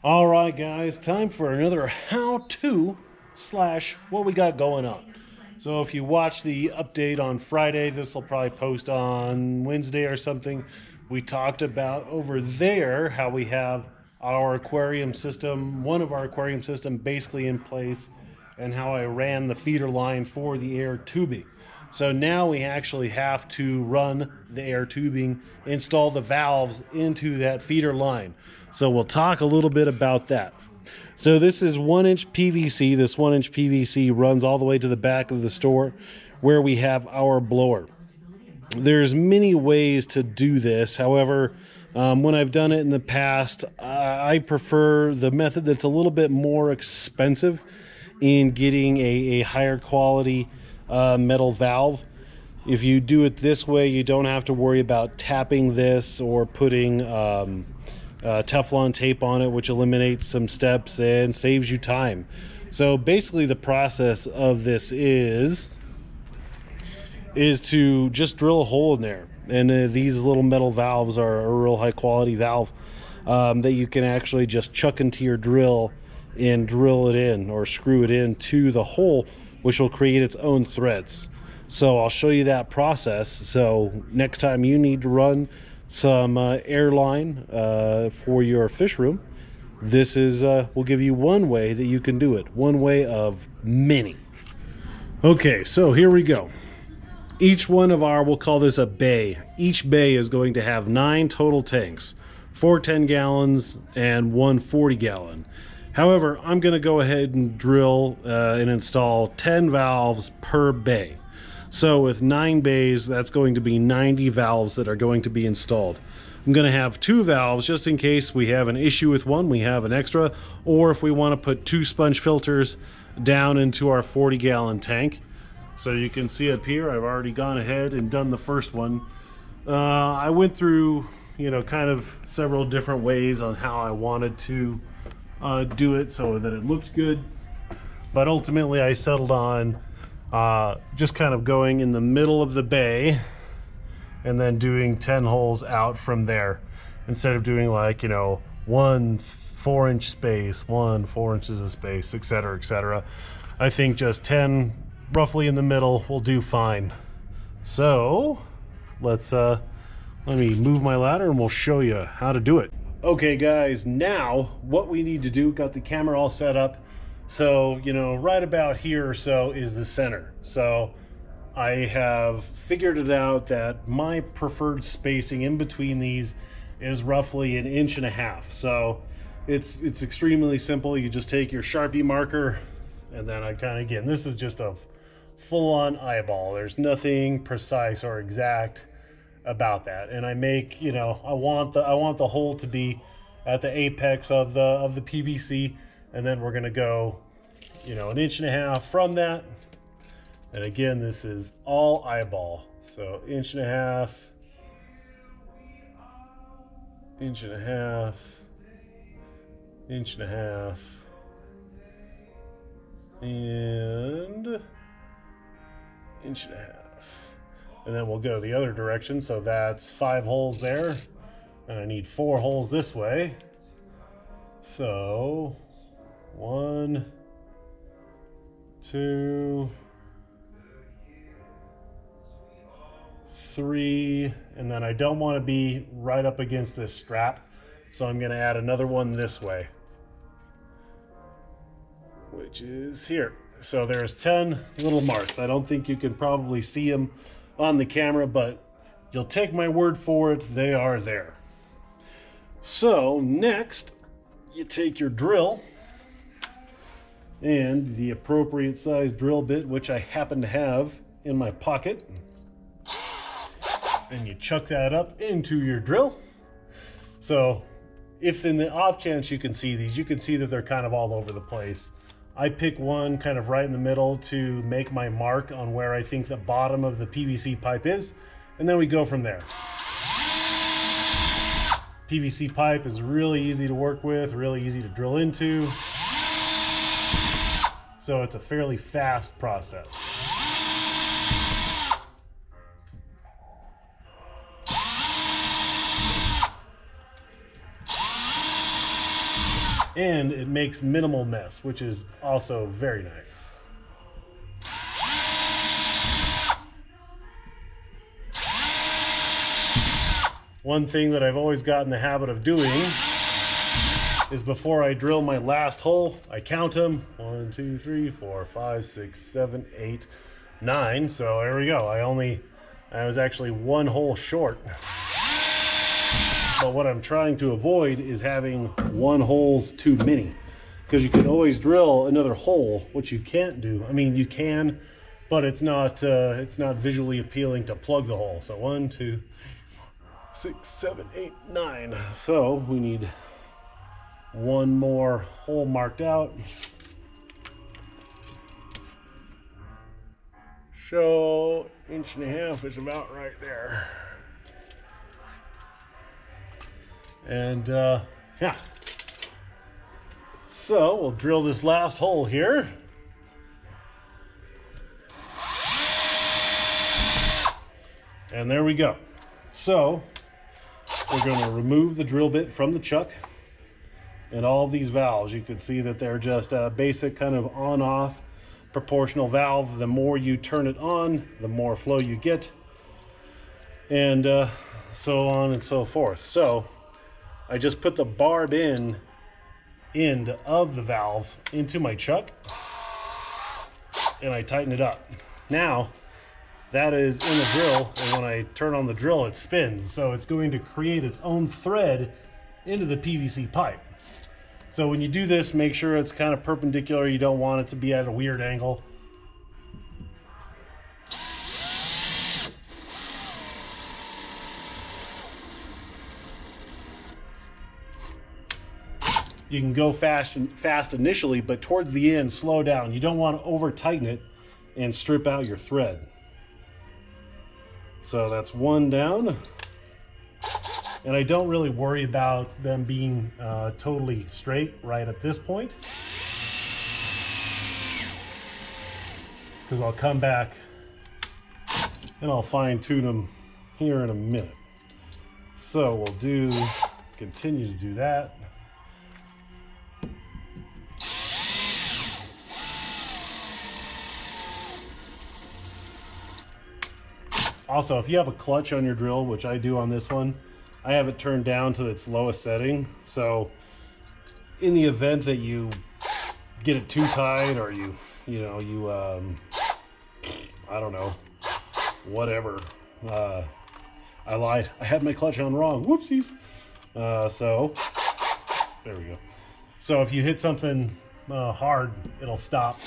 All right, guys, time for another how-to slash what we got going on. So if you watch the update on Friday, this will probably post on Wednesday or something. We talked about over there how we have our aquarium system, one of our aquarium system basically in place, and how I ran the feeder line for the air tubing. So now we actually have to run the air tubing, install the valves into that feeder line. So we'll talk a little bit about that. So this is 1-inch PVC. This 1-inch PVC runs all the way to the back of the store where we have our blower. There's many ways to do this. However, when I've done it in the past, I prefer the method that's a little bit more expensive in getting a higher quality metal valve. If you do it this way, you don't have to worry about tapping this or putting Teflon tape on it, which eliminates some steps and saves you time. So basically the process of this is to just drill a hole in there, and these little metal valves are a real high quality valve that you can actually just chuck into your drill and drill it in or screw it into the hole, which will create its own threads. So I'll show you that process. So next time you need to run some airline for your fish room, this is will give you one way that you can do it, one way of many. Okay, so here we go. Each one of our, we'll call this a bay. Each bay is going to have 9 total tanks, 4 10 gallons and 1 40 gallon. However, I'm going to go ahead and drill and install 10 valves per bay. So with 9 bays, that's going to be 90 valves that are going to be installed. I'm going to have 2 valves just in case we have an issue with one, we have an extra, or if we want to put 2 sponge filters down into our 40 gallon tank. So you can see up here, I've already gone ahead and done the first one. I went through, kind of several different ways on how I wanted to do it so that it looked good, but ultimately I settled on just kind of going in the middle of the bay and then doing 10 holes out from there, instead of doing like, 1 4-inch space, 1 4 inches of space, etc., etc. I think just 10 roughly in the middle will do fine. So let me move my ladder and we'll show you how to do it. Okay guys, now what we need to do, got the camera all set up. So, right about here or so is the center. So I have figured it out that my preferred spacing in between these is roughly 1.5 inches. So it's extremely simple. You just take your Sharpie marker, and then again, this is just a full-on eyeball. There's nothing precise or exact about that. And I make, I want the hole to be at the apex of the PVC, and then we're going to go, 1.5 inches from that. And again, this is all eyeball. So 1.5 inches, 1.5 inches, 1.5 inches, and 1.5 inches. And then we'll go the other direction. So that's 5 holes there, and I need 4 holes this way. So 1, 2, 3, and then I don't want to be right up against this strap, so I'm going to add another one this way, which is here. So there's 10 little marks. I don't think you can probably see them on the camera, but you'll take my word for it, they are there. So next, you take your drill and the appropriate size drill bit, which I happen to have in my pocket, and you chuck that up into your drill. So if in the off chance you can see these, you can see that they're kind of all over the place. I pick one kind of right in the middle to make my mark on where I think the bottom of the PVC pipe is, and then we go from there. PVC pipe is really easy to work with, really easy to drill into, so it's a fairly fast process. and it makes minimal mess, which is also very nice. One thing that I've always got in the habit of doing is before I drill my last hole, I count them. 1, 2, 3, 4, 5, 6, 7, 8, 9. So there we go. I was actually 1 hole short. But what I'm trying to avoid is having 1 hole's too many, because you can always drill another hole, which you can't do. I mean, you can, but it's not visually appealing to plug the hole. So 1, 2, 6, 7, 8, 9. So we need 1 more hole marked out. So 1.5 inches is about right there. And yeah. So we'll drill this last hole here. And there we go. So we're going to remove the drill bit from the chuck. And all of these valves, you can see that they're just a basic kind of on-off proportional valve. The more you turn it on, the more flow you get, and so on and so forth. So I just put the barb end of the valve into my chuck, and I tighten it up. Now that is in the drill, and when I turn on the drill, it spins. So it's going to create its own thread into the PVC pipe. So when you do this, make sure it's kind of perpendicular. You don't want it to be at a weird angle. You can go fast initially, but towards the end, slow down. You don't want to over tighten it and strip out your thread. So that's 1 down. And I don't really worry about them being totally straight right at this point, because I'll come back and I'll fine tune them here in a minute. So we'll continue to do that. Also, if you have a clutch on your drill, which I do on this one, I have it turned down to its lowest setting. So in the event that you get it too tight, or you I don't know, whatever. I lied. I had my clutch on wrong. Whoopsies. So there we go. So if you hit something hard, it'll stop,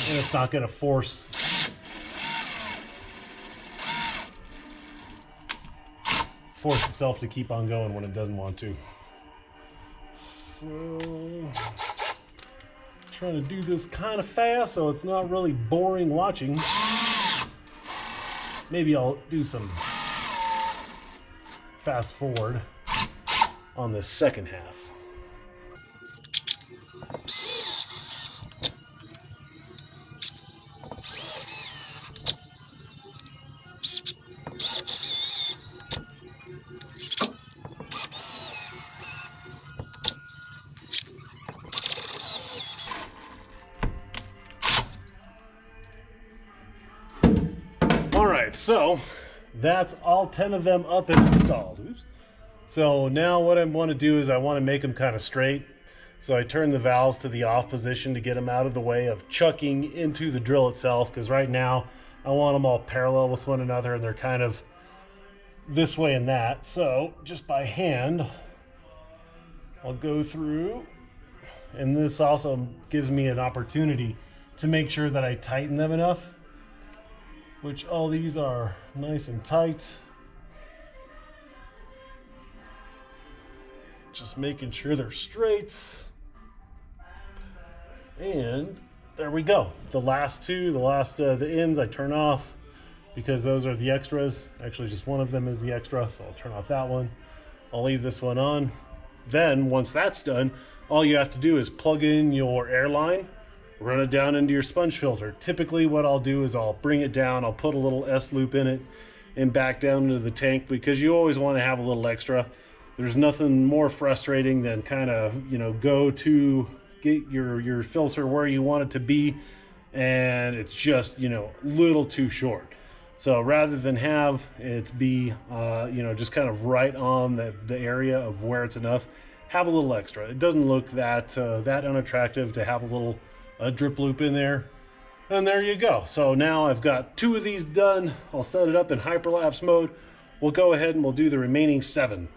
and it's not going to force itself to keep on going when it doesn't want to. So trying to do this kind of fast so it's not really boring watching. Maybe I'll do some fast forward on the second half. So that's all 10 of them up and installed. Oops. So now what I want to do is I want to make them kind of straight. So I turn the valves to the off position to get them out of the way of chucking into the drill itself, because right now I want them all parallel with one another and they're kind of this way and that. So just by hand, I'll go through, and this also gives me an opportunity to make sure that I tighten them enough, which all these are nice and tight. Just making sure they're straight. And there we go. The last two, the ends I turn off because those are the extras. Actually, just one of them is the extra, so I'll turn off that one. I'll leave this one on. Then once that's done, all you have to do is plug in your airline, run it down into your sponge filter. Typically what I'll do is I'll bring it down, I'll put a little S loop in it and back down into the tank, because you always want to have a little extra. There's nothing more frustrating than kind of, you know, go to get your filter where you want it to be, and it's just, you know, a little too short. So rather than have it be, you know, just kind of right on the area of where it's enough, have a little extra. It doesn't look that that unattractive to have a little drip loop in there. And there you go. So now I've got 2 of these done. I'll set it up in hyperlapse mode. We'll go ahead and we'll do the remaining 7.